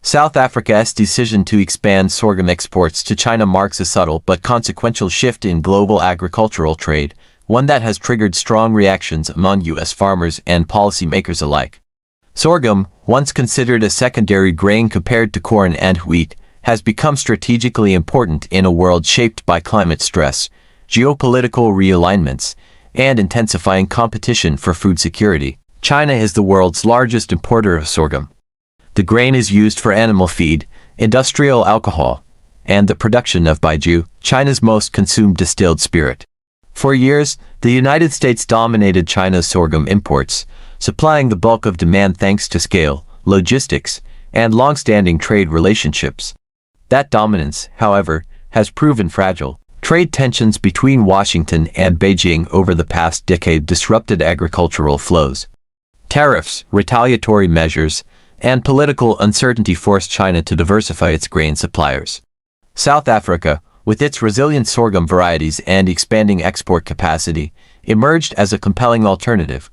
South Africa's decision to expand sorghum exports to China marks a subtle but consequential shift in global agricultural trade, one that has triggered strong reactions among U.S. farmers and policymakers alike. Sorghum, once considered a secondary grain compared to corn and wheat, has become strategically important in a world shaped by climate stress, geopolitical realignments, and intensifying competition for food security. China is the world's largest importer of sorghum. The grain is used for animal feed, industrial alcohol, and the production of baijiu, China's most consumed distilled spirit. For years, the United States dominated China's sorghum imports, supplying the bulk of demand thanks to scale, logistics, and long-standing trade relationships. That dominance, however, has proven fragile. Trade tensions between Washington and Beijing over the past decade disrupted agricultural flows. Tariffs, retaliatory measures, and political uncertainty forced China to diversify its grain suppliers. South Africa, with its resilient sorghum varieties and expanding export capacity, emerged as a compelling alternative.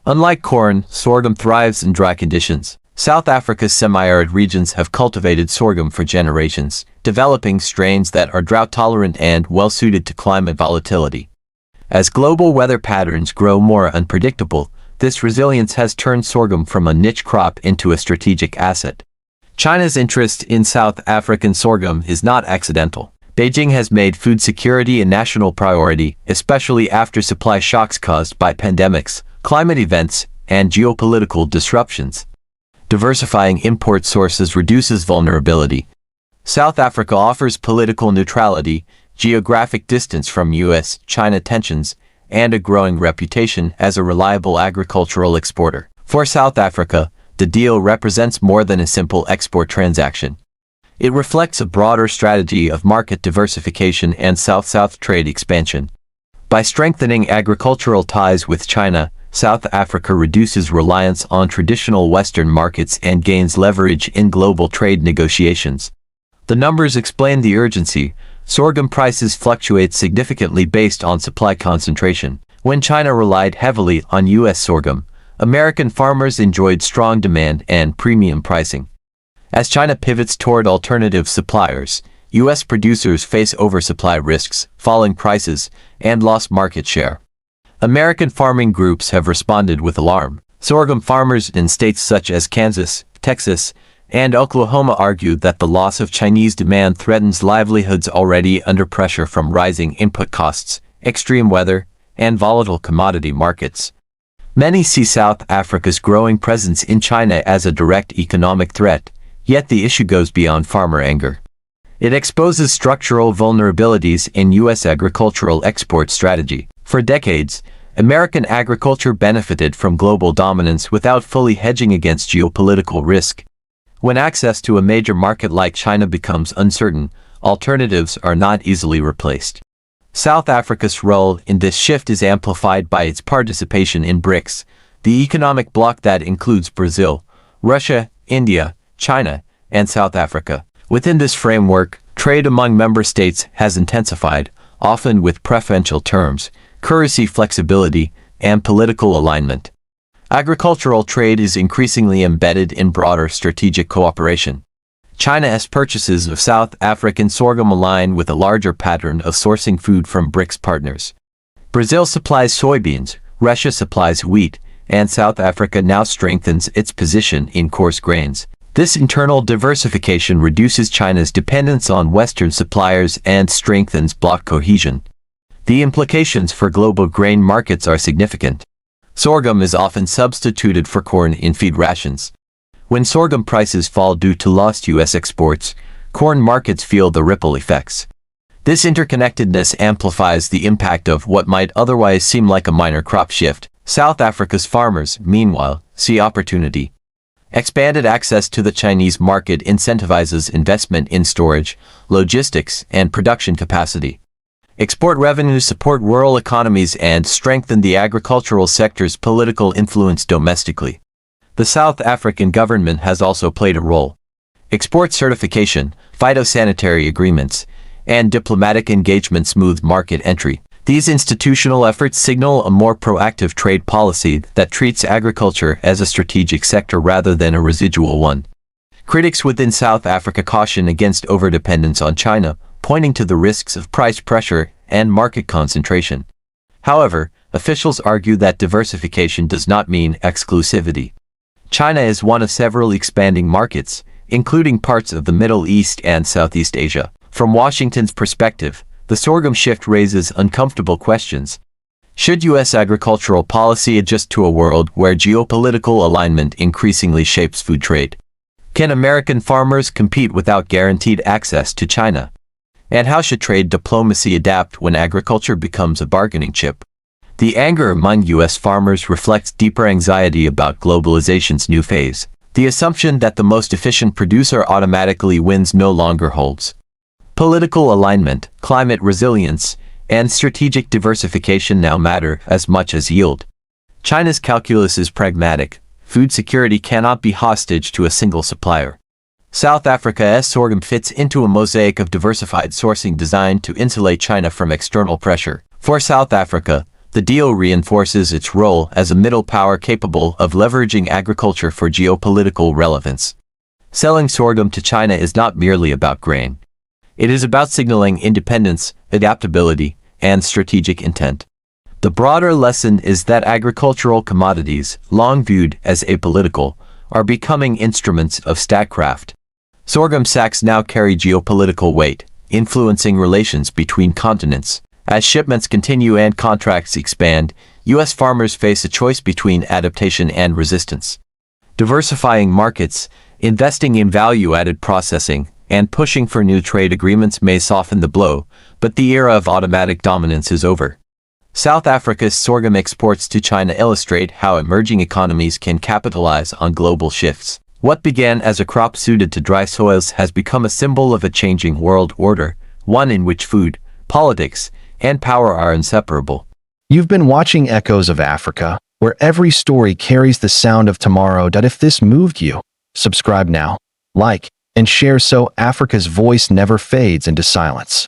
Unlike corn, sorghum thrives in dry conditions. South Africa's semi-arid regions have cultivated sorghum for generations, developing strains that are drought-tolerant and well-suited to climate volatility. As global weather patterns grow more unpredictable, this resilience has turned sorghum from a niche crop into a strategic asset. China's interest in South African sorghum is not accidental. Beijing has made food security a national priority, especially after supply shocks caused by pandemics, climate events, and geopolitical disruptions. Diversifying import sources reduces vulnerability. South Africa offers political neutrality, geographic distance from U.S.-China tensions, and a growing reputation as a reliable agricultural exporter. For South Africa, the deal represents more than a simple export transaction. It reflects a broader strategy of market diversification and South-South trade expansion. By strengthening agricultural ties with China, South Africa reduces reliance on traditional Western markets and gains leverage in global trade negotiations. The numbers explain the urgency. Sorghum prices fluctuate significantly based on supply concentration. When China relied heavily on U.S. sorghum, American farmers enjoyed strong demand and premium pricing. As China pivots toward alternative suppliers, U.S. producers face oversupply risks, falling prices, and lost market share. American farming groups have responded with alarm. Sorghum farmers in states such as Kansas, Texas, and Oklahoma argued that the loss of Chinese demand threatens livelihoods already under pressure from rising input costs, extreme weather, and volatile commodity markets. Many see South Africa's growing presence in China as a direct economic threat, yet the issue goes beyond farmer anger. It exposes structural vulnerabilities in U.S. agricultural export strategy. For decades, American agriculture benefited from global dominance without fully hedging against geopolitical risk. When access to a major market like China becomes uncertain, alternatives are not easily replaced. South Africa's role in this shift is amplified by its participation in BRICS, the economic bloc that includes Brazil, Russia, India, China, and South Africa. Within this framework, trade among member states has intensified, often with preferential terms, currency flexibility, and political alignment. Agricultural trade is increasingly embedded in broader strategic cooperation. China's purchases of South African sorghum align with a larger pattern of sourcing food from BRICS partners. Brazil supplies soybeans, Russia supplies wheat, and South Africa now strengthens its position in coarse grains. This internal diversification reduces China's dependence on Western suppliers and strengthens bloc cohesion. The implications for global grain markets are significant. Sorghum is often substituted for corn in feed rations. When sorghum prices fall due to lost U.S. exports, corn markets feel the ripple effects. This interconnectedness amplifies the impact of what might otherwise seem like a minor crop shift. South Africa's farmers, meanwhile, see opportunity. Expanded access to the Chinese market incentivizes investment in storage, logistics, and production capacity. Export revenues support rural economies and strengthen the agricultural sector's political influence domestically. The South African government has also played a role. Export certification, phytosanitary agreements, and diplomatic engagement smooth market entry. These institutional efforts signal a more proactive trade policy that treats agriculture as a strategic sector rather than a residual one. Critics within South Africa caution against overdependence on China, pointing to the risks of price pressure and market concentration. However, officials argue that diversification does not mean exclusivity. China is one of several expanding markets, including parts of the Middle East and Southeast Asia. From Washington's perspective, the sorghum shift raises uncomfortable questions. Should U.S. agricultural policy adjust to a world where geopolitical alignment increasingly shapes food trade? Can American farmers compete without guaranteed access to China? And how should trade diplomacy adapt when agriculture becomes a bargaining chip? The anger among U.S. farmers reflects deeper anxiety about globalization's new phase. The assumption that the most efficient producer automatically wins no longer holds. Political alignment, climate resilience, and strategic diversification now matter as much as yield. China's calculus is pragmatic. Food security cannot be hostage to a single supplier. South Africa's sorghum fits into a mosaic of diversified sourcing designed to insulate China from external pressure. For South Africa, the deal reinforces its role as a middle power capable of leveraging agriculture for geopolitical relevance. Selling sorghum to China is not merely about grain. It is about signaling independence, adaptability, and strategic intent. The broader lesson is that agricultural commodities, long viewed as apolitical, are becoming instruments of statecraft. Sorghum sacks now carry geopolitical weight, influencing relations between continents. As shipments continue and contracts expand, U.S. farmers face a choice between adaptation and resistance. Diversifying markets, investing in value-added processing, and pushing for new trade agreements may soften the blow, but the era of automatic dominance is over. South Africa's sorghum exports to China illustrate how emerging economies can capitalize on global shifts. What began as a crop suited to dry soils has become a symbol of a changing world order, one in which food, politics, and power are inseparable. You've been watching Echoes of Africa, where every story carries the sound of tomorrow. If this moved you, subscribe now, like, and share so Africa's voice never fades into silence.